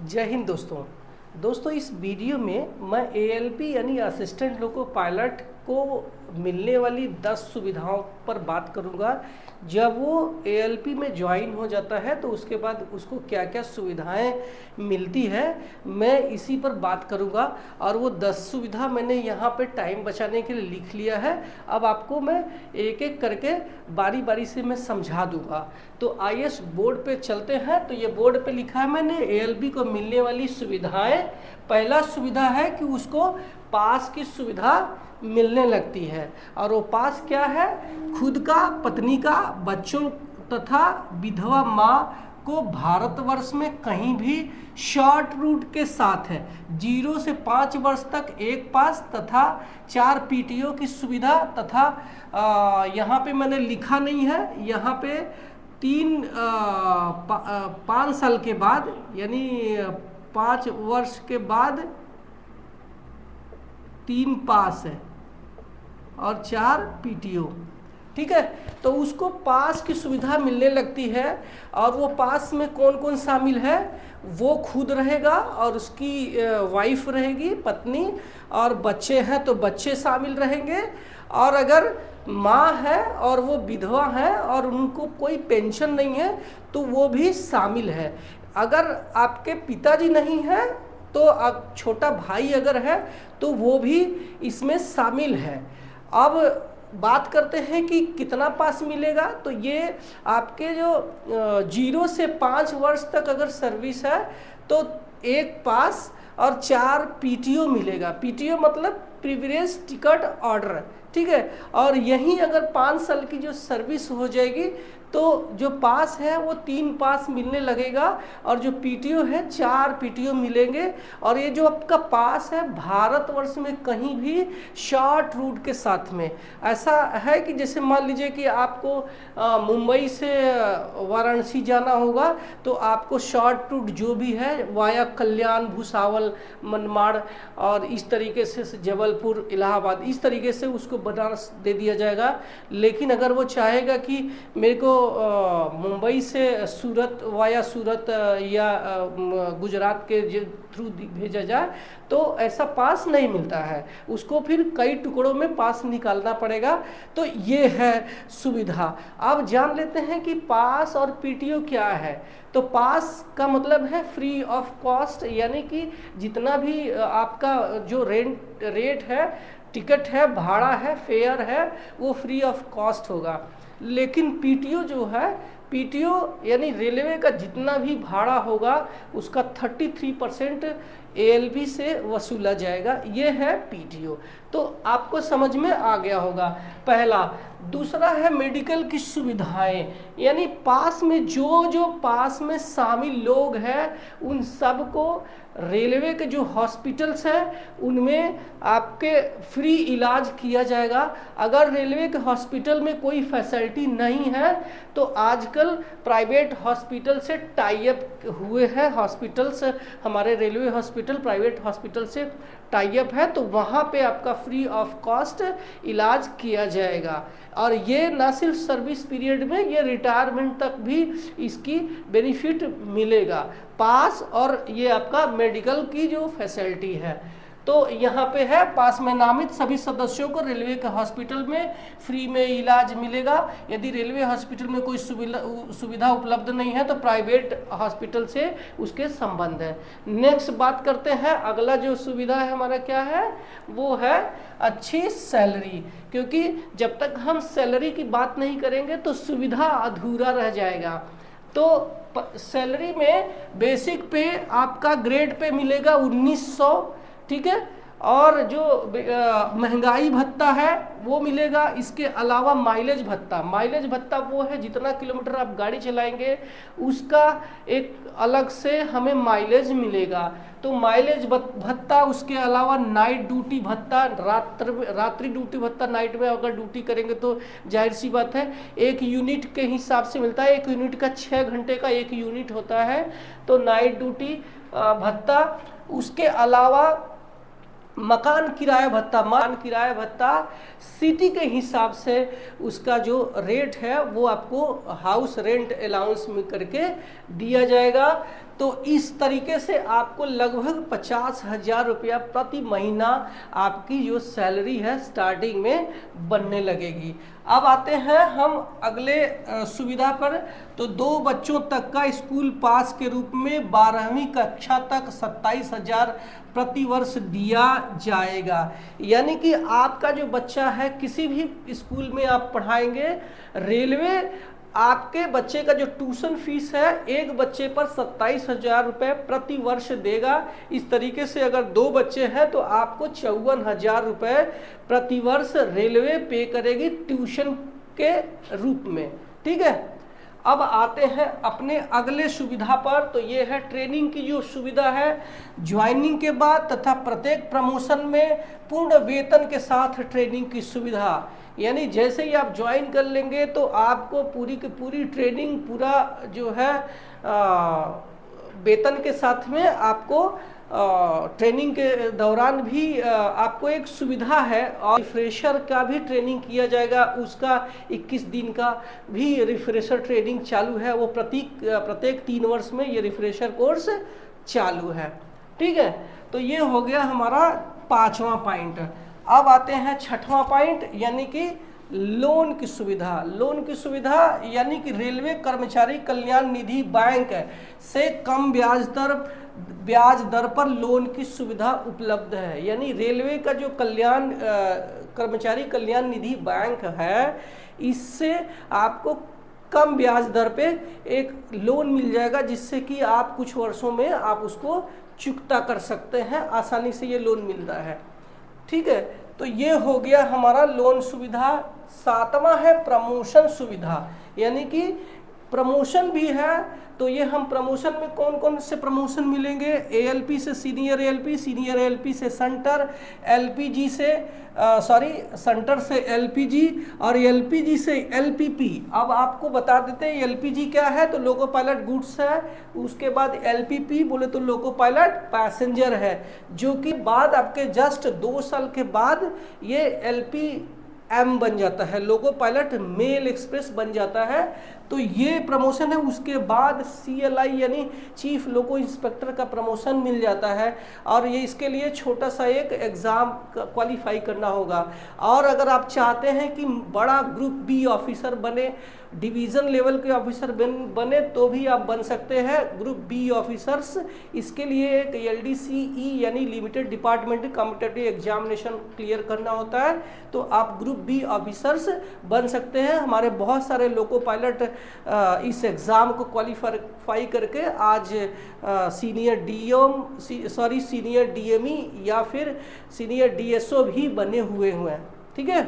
जय हिंद दोस्तों इस वीडियो में मैं एएलपी यानी असिस्टेंट लोको पायलट को मिलने वाली 10 सुविधाओं पर बात करूंगा। जब वो एएलपी में ज्वाइन हो जाता है तो उसके बाद उसको क्या क्या सुविधाएं मिलती है मैं इसी पर बात करूंगा। और वो 10 सुविधा मैंने यहाँ पे टाइम बचाने के लिए लिख लिया है। अब आपको मैं एक एक करके बारी बारी से मैं समझा दूंगा। तो आईएएस बोर्ड पे चलते हैं। तो ये बोर्ड पे लिखा है मैंने एएलपी को मिलने वाली सुविधाएं। पहला सुविधा है कि उसको पास की सुविधा मिलने लगती है। और वो पास क्या है? खुद का, पत्नी का, बच्चों तथा विधवा माँ को भारतवर्ष में कहीं भी शॉर्ट रूट के साथ है 0 से 5 वर्ष तक एक पास तथा 4 पीटीओ की सुविधा तथा यहाँ पे मैंने लिखा नहीं है, यहाँ पे 5 साल के बाद यानी 5 वर्ष के बाद 3 पास है और 4 पीटीओ। ठीक है, तो उसको पास की सुविधा मिलने लगती है। और वो पास में कौन कौन शामिल है? वो खुद रहेगा और उसकी वाइफ रहेगी, पत्नी, और बच्चे हैं तो बच्चे शामिल रहेंगे। और अगर माँ है और वो विधवा है और उनको कोई पेंशन नहीं है तो वो भी शामिल है। अगर आपके पिताजी नहीं है तो छोटा भाई अगर है तो वो भी इसमें शामिल है। अब बात करते हैं कि कितना पास मिलेगा। तो ये आपके जो 0 से 5 वर्ष तक अगर सर्विस है तो 1 पास और 4 पीटीओ मिलेगा। पीटीओ मतलब प्रिविलेज टिकट ऑर्डर, ठीक है। और यहीं अगर 5 साल की जो सर्विस हो जाएगी तो जो पास है वो 3 पास मिलने लगेगा और जो पीटीओ है 4 पीटीओ मिलेंगे। और ये जो आपका पास है भारतवर्ष में कहीं भी शॉर्ट रूट के साथ में, ऐसा है कि जैसे मान लीजिए कि आपको मुंबई से वाराणसी जाना होगा तो आपको शॉर्ट रूट जो भी है वाया कल्याण, भुसावल, मनमाड़ और इस तरीके से जबलपुर, इलाहाबाद, इस तरीके से उसको बनारस दे दिया जाएगा। लेकिन अगर वो चाहेगा कि मेरे को मुंबई से सूरत वाया सूरत या गुजरात के थ्रू भेजा जाए तो ऐसा पास नहीं मिलता है, उसको फिर कई टुकड़ों में पास निकालना पड़ेगा। तो ये है सुविधा। अब जान लेते हैं कि पास और पीटीओ क्या है। तो पास का मतलब है फ्री ऑफ कॉस्ट, यानी कि जितना भी आपका जो रेट है, टिकट है, भाड़ा है, फेयर है, वो फ्री ऑफ कॉस्ट होगा। लेकिन पीटीओ जो है, पीटीओ यानी रेलवे का जितना भी भाड़ा होगा उसका 33% एएलपी से वसूला जाएगा। ये है पीटीओ। तो आपको समझ में आ गया होगा पहला। दूसरा है मेडिकल की सुविधाएं, यानी पास में जो पास में शामिल लोग हैं उन सबको रेलवे के जो हॉस्पिटल्स हैं उनमें आपके फ्री इलाज किया जाएगा। अगर रेलवे के हॉस्पिटल में कोई फैसिलिटी नहीं है तो आजकल प्राइवेट हॉस्पिटल से टाई अप हुए हैं हॉस्पिटल्स, हमारे रेलवे हॉस्पिटल प्राइवेट हॉस्पिटल से टाई अप है, तो वहाँ पे आपका फ्री ऑफ कॉस्ट इलाज किया जाएगा। और ये ना सिर्फ सर्विस पीरियड में, ये रिटायरमेंट तक भी इसकी बेनिफिट मिलेगा पास और ये आपका मेडिकल की जो फैसिलिटी है। तो यहाँ पे है पास में नामित सभी सदस्यों को रेलवे के हॉस्पिटल में फ्री में इलाज मिलेगा। यदि रेलवे हॉस्पिटल में कोई सुविधा उपलब्ध नहीं है तो प्राइवेट हॉस्पिटल से उसके संबंध है। नेक्स्ट बात करते हैं, अगला जो सुविधा है हमारा क्या है, वो है अच्छी सैलरी। क्योंकि जब तक हम सैलरी की बात नहीं करेंगे तो सुविधा अधूरा रह जाएगा। तो सैलरी में बेसिक पे आपका ग्रेड पे मिलेगा 1900, ठीक है। और जो महंगाई भत्ता है वो मिलेगा। इसके अलावा माइलेज भत्ता वो है जितना किलोमीटर आप गाड़ी चलाएंगे उसका एक अलग से हमें माइलेज मिलेगा। तो माइलेज भत्ता, उसके अलावा नाइट ड्यूटी भत्ता, रात्रि ड्यूटी भत्ता, नाइट में अगर ड्यूटी करेंगे तो जाहिर सी बात है 1 यूनिट के हिसाब से मिलता है। 1 यूनिट का 6 घंटे का 1 यूनिट होता है, तो नाइट ड्यूटी भत्ता। उसके अलावा मकान किराया भत्ता सिटी के हिसाब से उसका जो रेट है वो आपको हाउस रेंट अलाउंस में करके दिया जाएगा। तो इस तरीके से आपको लगभग 50,000 रुपया प्रति महीना आपकी जो सैलरी है स्टार्टिंग में बनने लगेगी। अब आते हैं हम अगले सुविधा पर। तो 2 बच्चों तक का स्कूल पास के रूप में 12वीं कक्षा तक 27,000 प्रति वर्ष दिया जाएगा। यानी कि आपका जो बच्चा है किसी भी स्कूल में आप पढ़ाएंगे, रेलवे आपके बच्चे का जो ट्यूशन फीस है एक बच्चे पर 27,000 रुपये प्रति वर्ष देगा। इस तरीके से अगर 2 बच्चे हैं तो आपको 54,000 रुपये प्रति वर्ष रेलवे पे करेगी ट्यूशन के रूप में। ठीक है, अब आते हैं अपने अगले सुविधा पर। तो ये है ट्रेनिंग की जो सुविधा है ज्वाइनिंग के बाद तथा प्रत्येक प्रमोशन में पूर्ण वेतन के साथ ट्रेनिंग की सुविधा। यानी जैसे ही आप ज्वाइन कर लेंगे तो आपको पूरी की पूरी ट्रेनिंग पूरा जो है वेतन के साथ में आपको ट्रेनिंग के दौरान भी आपको एक सुविधा है और रिफ्रेशर का भी ट्रेनिंग किया जाएगा। उसका 21 दिन का भी रिफ्रेशर ट्रेनिंग चालू है, वो प्रत्येक 3 वर्ष में ये रिफ्रेशर कोर्स चालू है। ठीक है, तो ये हो गया हमारा 5वां पॉइंट। अब आते हैं 6वां पॉइंट, यानी कि लोन की सुविधा। लोन की सुविधा यानी कि रेलवे कर्मचारी कल्याण निधि बैंक से कम ब्याज दर पर लोन की सुविधा उपलब्ध है। यानी रेलवे का जो कर्मचारी कल्याण निधि बैंक है, इससे आपको कम ब्याज दर पे एक लोन मिल जाएगा, जिससे कि आप कुछ वर्षों में आप उसको चुकता कर सकते हैं, आसानी से ये लोन मिलता है। ठीक है, तो ये हो गया हमारा लोन सुविधा। 7वां है प्रमोशन सुविधा, यानी कि प्रमोशन भी है। तो ये हम प्रमोशन में कौन कौन से प्रमोशन मिलेंगे? एएलपी से सीनियर एएलपी, सीनियर एएलपी से सेंटर, एलपीजी से सेंटर से एलपीजी और एलपीजी से एलपीपी। अब आपको बता देते हैं एलपीजी क्या है, तो लोको पायलट गुड्स है। उसके बाद एलपीपी बोले तो लोको पायलट पैसेंजर है, जो कि बाद आपके जस्ट 2 साल के बाद ये एलपीएम बन जाता है, लोको पायलट मेल एक्सप्रेस बन जाता है। तो ये प्रमोशन है। उसके बाद CLI यानी चीफ लोको इंस्पेक्टर का प्रमोशन मिल जाता है, और ये इसके लिए छोटा सा एक एग्ज़ाम क्वालिफाई करना होगा। और अगर आप चाहते हैं कि बड़ा ग्रुप बी ऑफिसर बने, डिवीज़न लेवल के ऑफिसर बने, तो भी आप बन सकते हैं ग्रुप बी ऑफिसर्स। इसके लिए एक LDCE यानी limited department competitive examination clear करना होता है, तो आप ग्रुप बी ऑफिसर्स बन सकते हैं। हमारे बहुत सारे लोको पायलट इस एग्ज़ाम को क्वालिफाई करके आज सीनियर DME या फिर सीनियर DSO भी बने हुए हैं। ठीक है,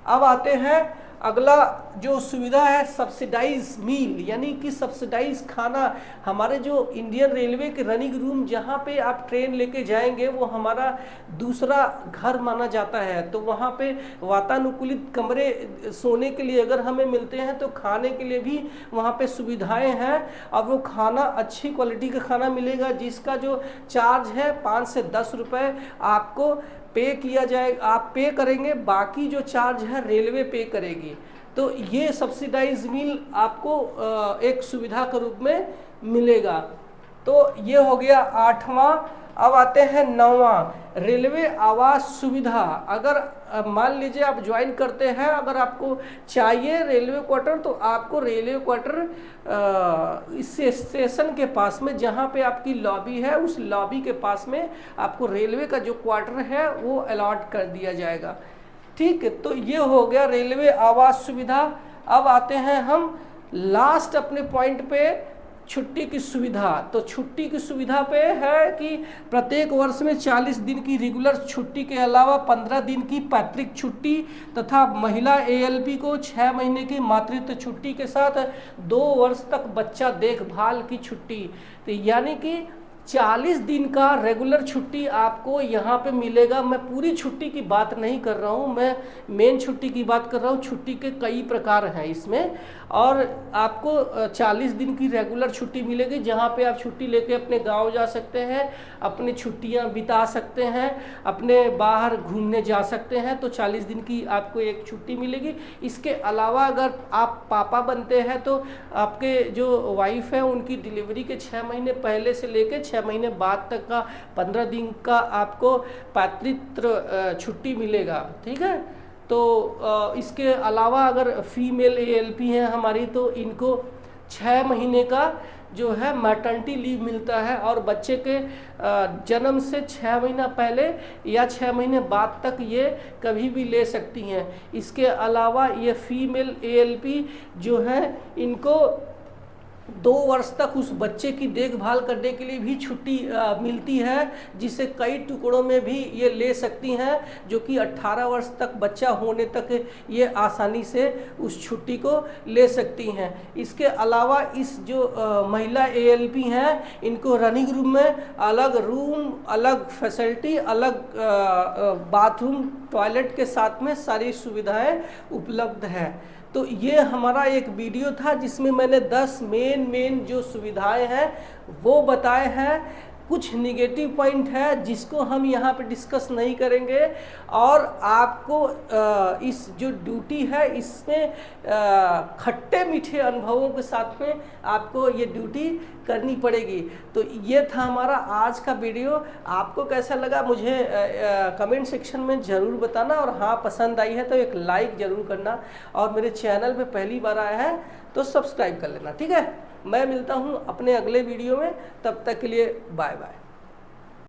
अब आते हैं अगला जो सुविधा है सब्सिडाइज मील, यानी कि सब्सिडाइज खाना। हमारे जो इंडियन रेलवे के रनिंग रूम जहाँ पे आप ट्रेन लेके जाएंगे वो हमारा दूसरा घर माना जाता है। तो वहाँ पे वातानुकूलित कमरे सोने के लिए अगर हमें मिलते हैं, तो खाने के लिए भी वहाँ पे सुविधाएं हैं, और वो खाना अच्छी क्वालिटी का खाना मिलेगा, जिसका जो चार्ज है 5 से 10 रुपये आपको पे किया जाएगा, आप पे करेंगे, बाकी जो चार्ज है रेलवे पे करेगी। तो ये सब्सिडाइज मील आपको एक सुविधा के रूप में मिलेगा। तो ये हो गया 8वां। अब आते हैं 9वां, रेलवे आवास सुविधा। अगर मान लीजिए आप ज्वाइन करते हैं, अगर आपको चाहिए रेलवे क्वार्टर, तो आपको रेलवे क्वार्टर इस स्टेशन के पास में जहाँ पे आपकी लॉबी है, उस लॉबी के पास में आपको रेलवे का जो क्वार्टर है वो अलॉट कर दिया जाएगा। ठीक है, तो ये हो गया रेलवे आवास सुविधा। अब आते हैं हम लास्ट अपने पॉइंट पे, छुट्टी की सुविधा। तो छुट्टी की सुविधा पे है कि प्रत्येक वर्ष में 40 दिन की रेगुलर छुट्टी के अलावा 15 दिन की पैतृक छुट्टी तथा महिला ALP को 6 महीने की मातृत्व छुट्टी के साथ 2 वर्ष तक बच्चा देखभाल की छुट्टी। तो यानी कि 40 दिन का रेगुलर छुट्टी आपको यहाँ पे मिलेगा। मैं पूरी छुट्टी की बात नहीं कर रहा हूँ, मैं मेन छुट्टी की बात कर रहा हूँ। छुट्टी के कई प्रकार हैं इसमें, और आपको 40 दिन की रेगुलर छुट्टी मिलेगी, जहाँ पे आप छुट्टी लेके अपने गांव जा सकते हैं, अपनी छुट्टियाँ बिता सकते हैं, अपने बाहर घूमने जा सकते हैं। तो 40 दिन की आपको एक छुट्टी मिलेगी। इसके अलावा अगर आप पापा बनते हैं तो आपके जो वाइफ है उनकी डिलीवरी के 6 महीने पहले से लेके 6 महीने बाद तक का 15 दिन का आपको पात्रित्व छुट्टी मिलेगा। ठीक है, तो इसके अलावा अगर फीमेल ALP हैं हमारी, तो इनको 6 महीने का जो है मैटर्निटी लीव मिलता है, और बच्चे के जन्म से 6 महीना पहले या 6 महीने बाद तक ये कभी भी ले सकती हैं। इसके अलावा ये फीमेल ALP जो है इनको 2 वर्ष तक उस बच्चे की देखभाल करने के लिए भी छुट्टी मिलती है, जिसे कई टुकड़ों में भी ये ले सकती हैं, जो कि 18 वर्ष तक बच्चा होने तक ये आसानी से उस छुट्टी को ले सकती हैं। इसके अलावा इस जो महिला ALP हैं, इनको रनिंग रूम में अलग रूम, अलग फैसिलिटी, अलग बाथरूम, टॉयलेट के साथ में सारी सुविधाएं उपलब्ध हैं। तो ये हमारा एक वीडियो था जिसमें मैंने 10 मेन जो सुविधाएं हैं वो बताए हैं। कुछ निगेटिव पॉइंट है जिसको हम यहाँ पे डिस्कस नहीं करेंगे, और आपको इस जो ड्यूटी है इसमें खट्टे मीठे अनुभवों के साथ में आपको ये ड्यूटी करनी पड़ेगी। तो ये था हमारा आज का वीडियो। आपको कैसा लगा मुझे कमेंट सेक्शन में ज़रूर बताना, और हाँ पसंद आई है तो एक लाइक ज़रूर करना, और मेरे चैनल पे पहली बार आया है तो सब्सक्राइब कर लेना। ठीक है, मैं मिलता हूँ अपने अगले वीडियो में, तब तक के लिए बाय बाय।